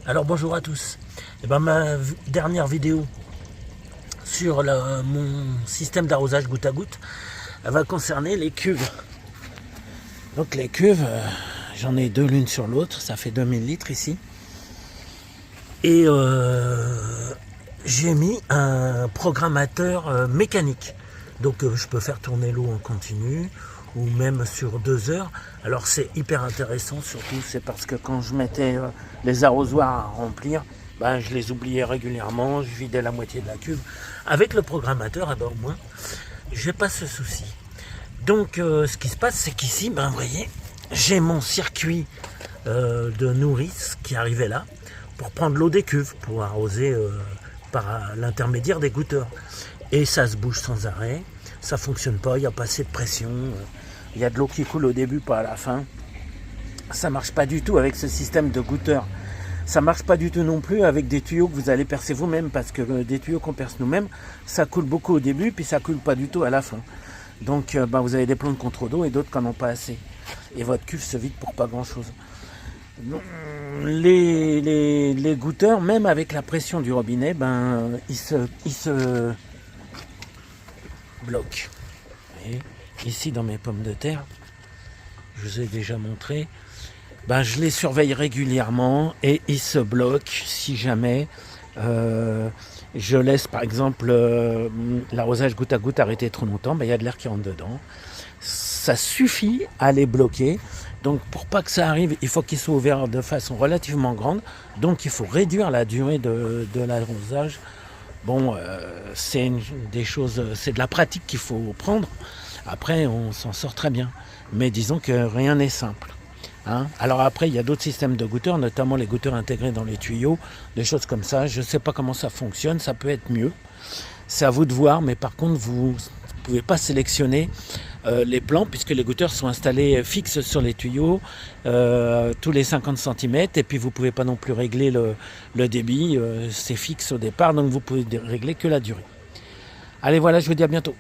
Alors bonjour à tous. Ma dernière vidéo sur mon système d'arrosage goutte à goutte, elle va concerner les cuves. Donc les cuves, j'en ai deux l'une sur l'autre, ça fait 2000 litres ici. Et j'ai mis un programmateur mécanique. Donc je peux faire tourner l'eau en continu ou même sur 2 heures. Alors c'est hyper intéressant, surtout c'est parce que quand je mettais les arrosoirs à remplir, je les oubliais régulièrement, je vidais la moitié de la cuve. Avec le programmateur, au moins, j'ai pas ce souci. Donc ce qui se passe, c'est qu'ici, vous voyez, j'ai mon circuit de nourrice qui arrivait là pour prendre l'eau des cuves, pour arroser par l'intermédiaire des goutteurs. Et ça se bouge sans arrêt, ça fonctionne pas, il n'y a pas assez de pression, il y a de l'eau qui coule au début, pas à la fin. Ça marche pas du tout avec ce système de goutteur. Ça marche pas du tout non plus avec des tuyaux que vous allez percer vous-même, parce que des tuyaux qu'on perce nous-mêmes, ça coule beaucoup au début, puis ça coule pas du tout à la fin. Donc vous avez des plombs contre trop d'eau et d'autres qui n'en ont pas assez. Et votre cuve se vide pour pas grand-chose. Les goutteurs, même avec la pression du robinet, ils se bloquent. Et ici, dans mes pommes de terre, je vous ai déjà montré, je les surveille régulièrement et ils se bloquent si jamais je laisse par exemple l'arrosage goutte à goutte arrêter trop longtemps, il y a de l'air qui rentre dedans. Ça suffit à les bloquer. Donc pour pas que ça arrive, il faut qu'ils soient ouverts de façon relativement grande. Donc il faut réduire la durée de l'arrosage. C'est des choses, c'est de la pratique qu'il faut prendre. Après, on s'en sort très bien. Mais disons que rien n'est simple. Alors après, il y a d'autres systèmes de goutteurs, notamment les goutteurs intégrés dans les tuyaux, des choses comme ça. Je ne sais pas comment ça fonctionne, ça peut être mieux. C'est à vous de voir, mais par contre, vous ne pouvez pas sélectionner les plans, puisque les goutteurs sont installés fixes sur les tuyaux tous les 50 cm, et puis vous ne pouvez pas non plus régler le débit, c'est fixe au départ, donc vous pouvez régler que la durée. Allez, voilà, je vous dis à bientôt.